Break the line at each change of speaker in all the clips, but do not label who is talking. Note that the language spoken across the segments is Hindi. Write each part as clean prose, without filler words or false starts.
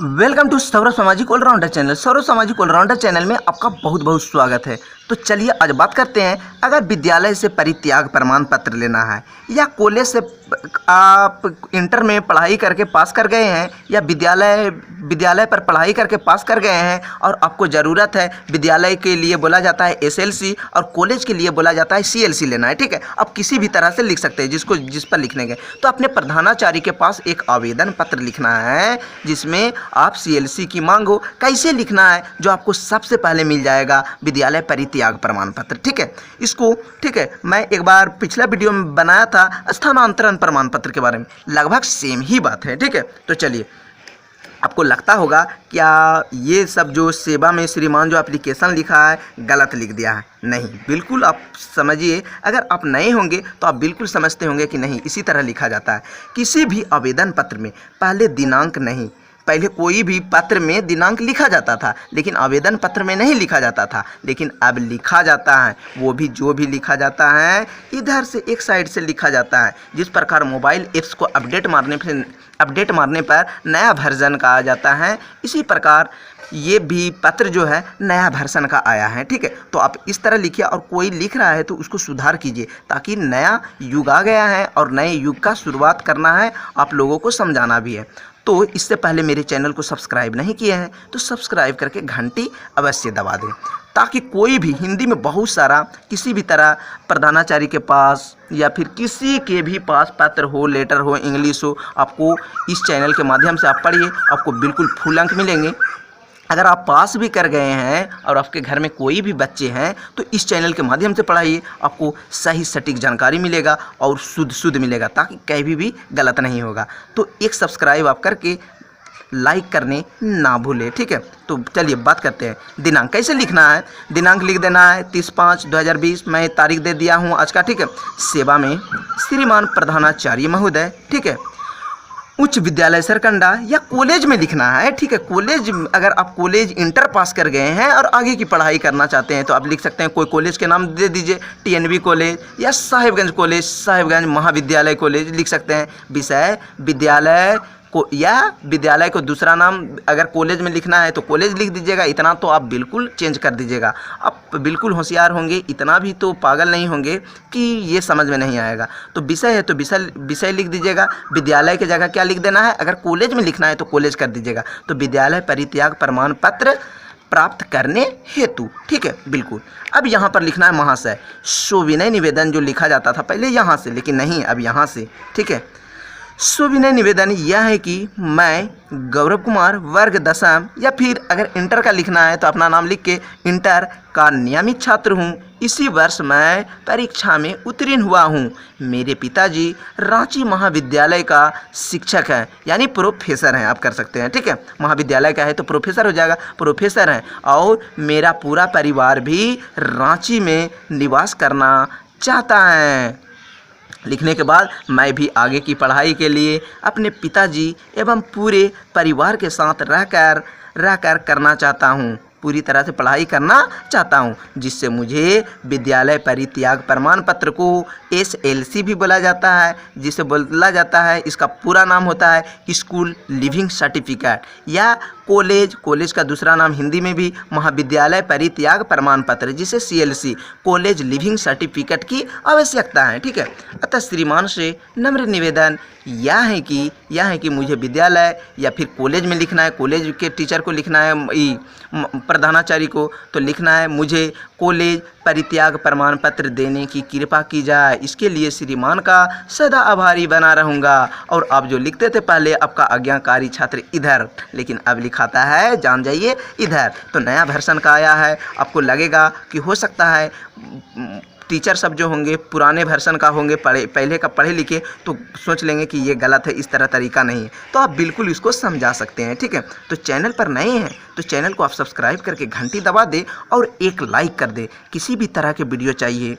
वेलकम टू सौरभ सामाजिक ऑलराउंडर चैनल। सौरभ सामाजिक ऑलराउंडर चैनल में आपका बहुत बहुत स्वागत है। तो चलिए आज बात करते हैं, अगर विद्यालय से परित्याग प्रमाण पत्र लेना है या कॉलेज से आप इंटर में पढ़ाई करके पास कर गए हैं या विद्यालय पर पढ़ाई करके पास कर गए हैं और आपको ज़रूरत है, विद्यालय के लिए बोला जाता है एसएलसी और कॉलेज के लिए बोला जाता है सीएलसी लेना है। ठीक है, आप किसी भी तरह से लिख सकते हैं जिस पर लिखने गए। तो अपने प्रधानाचार्य के पास एक आवेदन पत्र लिखना है जिसमें आप सीएलसी की मांग हो। कैसे लिखना है, जो आपको सबसे पहले मिल जाएगा, विद्यालय परित्याग प्रमाण पत्र। ठीक है, इसको ठीक है, मैं एक बार पिछला वीडियो में बनाया था स्थानांतरण प्रमाण पत्र के बारे में, लगभग सेम ही बात है। ठीक है, तो चलिए, आपको लगता होगा क्या ये सब जो सेवा में श्रीमान जो एप्लीकेशन लिखा है गलत लिख दिया है। नहीं, बिल्कुल आप समझिए, अगर आप नए होंगे तो आप बिल्कुल समझते होंगे कि नहीं, इसी तरह लिखा जाता है। किसी भी आवेदन पत्र में पहले दिनांक नहीं, पहले कोई भी पत्र में दिनांक लिखा जाता था लेकिन आवेदन पत्र में नहीं लिखा जाता था, लेकिन अब लिखा जाता है। वो भी जो भी लिखा जाता है इधर से एक साइड से लिखा जाता है। जिस प्रकार मोबाइल ऐप्स को अपडेट मारने पर नया वर्जन का आ जाता है, इसी प्रकार ये भी पत्र जो है नया वर्जन का आया है। ठीक है, तो आप इस तरह लिखिए और कोई लिख रहा है तो उसको सुधार कीजिए, ताकि नया युग आ गया है और नए युग का शुरुआत करना है, आप लोगों को समझाना भी है। तो इससे पहले मेरे चैनल को सब्सक्राइब नहीं किए हैं तो सब्सक्राइब करके घंटी अवश्य दबा दें, ताकि कोई भी हिंदी में बहुत सारा किसी भी तरह प्रधानाचार्य के पास या फिर किसी के भी पास पत्र हो, लेटर हो, इंग्लिश हो, आपको इस चैनल के माध्यम से आप पढ़िए, आपको बिल्कुल फुल अंक मिलेंगे। अगर आप पास भी कर गए हैं और आपके घर में कोई भी बच्चे हैं तो इस चैनल के माध्यम से पढ़ाइए, आपको सही सटीक जानकारी मिलेगा और शुद्ध मिलेगा, ताकि कहीं भी गलत नहीं होगा। तो एक सब्सक्राइब आप करके लाइक करने ना भूलें। ठीक है, तो चलिए बात करते हैं। दिनांक कैसे लिखना है, दिनांक लिख देना है 30/5/2020। मैं तारीख दे दिया हूँ आज का। ठीक है, सेवा में श्रीमान प्रधानाचार्य महोदय। ठीक है, उच्च विद्यालय सरकंडा या कॉलेज में लिखना है। ठीक है, कॉलेज, अगर आप कॉलेज इंटर पास कर गए हैं और आगे की पढ़ाई करना चाहते हैं तो आप लिख सकते हैं, कोई कॉलेज के नाम दे दीजिए, टीएनवी कॉलेज या साहिबगंज कॉलेज, साहिबगंज महाविद्यालय कॉलेज लिख सकते हैं। विषय विद्यालय को या विद्यालय को दूसरा नाम अगर कॉलेज में लिखना है तो कॉलेज लिख दीजिएगा। इतना तो आप बिल्कुल चेंज कर दीजिएगा। आप बिल्कुल होशियार होंगे, इतना भी तो पागल नहीं होंगे कि ये समझ में नहीं आएगा। तो विषय है तो विषय लिख दीजिएगा। विद्यालय की जगह क्या लिख देना है, अगर कॉलेज में लिखना है तो कॉलेज कर दीजिएगा। तो विद्यालय परित्याग प्रमाण पत्र प्राप्त करने हेतु। ठीक है, बिल्कुल। अब यहाँ पर लिखना है महाशय। सविनय निवेदन जो लिखा जाता था पहले यहाँ से, लेकिन नहीं, अब यहाँ से। ठीक है, सविनय निवेदन यह है कि मैं गौरव कुमार वर्ग दशम, या फिर अगर इंटर का लिखना है तो अपना नाम लिख के इंटर का नियमित छात्र हूँ। इसी वर्ष मैं परीक्षा में उत्तीर्ण हुआ हूँ। मेरे पिताजी रांची महाविद्यालय का शिक्षक हैं, यानी प्रोफेसर हैं, आप कर सकते हैं। ठीक है, महाविद्यालय का है तो प्रोफेसर हो जाएगा, प्रोफेसर हैं। और मेरा पूरा परिवार भी रांची में निवास करना चाहता है। लिखने के बाद मैं भी आगे की पढ़ाई के लिए अपने पिताजी एवं पूरे परिवार के साथ रहकर करना चाहता हूँ, पूरी तरह से पढ़ाई करना चाहता हूँ, जिससे मुझे विद्यालय परित्याग प्रमाण पत्र को एसएलसी भी बोला जाता है, जिसे बोला जाता है, इसका पूरा नाम होता है स्कूल लिविंग सर्टिफिकेट, या कॉलेज का दूसरा नाम हिंदी में भी महाविद्यालय परित्याग प्रमाण पत्र, जिसे सीएलसी कॉलेज लिविंग सर्टिफिकेट की आवश्यकता है। ठीक है, अतः श्रीमान से नम्र निवेदन यह है कि मुझे विद्यालय या फिर कॉलेज में लिखना है, कॉलेज के टीचर को लिखना है, प्रधानाचार्य को तो लिखना है, मुझे कॉलेज परित्याग प्रमाण पत्र देने की कृपा की जाए। इसके लिए श्रीमान का सदा आभारी बना रहूँगा। और आप जो लिखते थे पहले, आपका आज्ञाकारी छात्र इधर, लेकिन अब लिखाता है, जान जाइए, इधर। तो नया वर्जन का आया है, आपको लगेगा कि हो सकता है टीचर सब जो होंगे पुराने वर्जन का होंगे, पहले का पढ़े लिखे, तो सोच लेंगे कि ये गलत है, इस तरह तरीका नहीं है। तो आप बिल्कुल इसको समझा सकते हैं। ठीक है, तो चैनल पर नए हैं तो चैनल को आप सब्सक्राइब करके घंटी दबा दें और एक लाइक कर दें। किसी भी तरह के वीडियो चाहिए,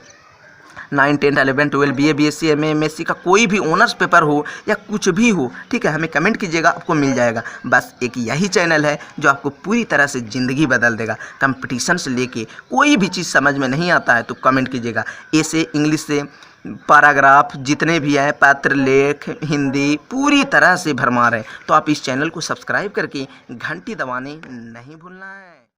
9, 10, 11, 12, BA, BSc, MA, MSc का कोई भी ऑनर्स पेपर हो या कुछ भी हो, ठीक है, हमें कमेंट कीजिएगा, आपको मिल जाएगा। बस एक यही चैनल है जो आपको पूरी तरह से ज़िंदगी बदल देगा। कंपटीशन से लेके कोई भी चीज़ समझ में नहीं आता है तो कमेंट कीजिएगा। ए से इंग्लिश से पैराग्राफ जितने भी हैं, पत्र लेख, हिंदी, पूरी तरह से भरमार है। तो आप इस चैनल को सब्सक्राइब करके घंटी दबाने नहीं भूलना है।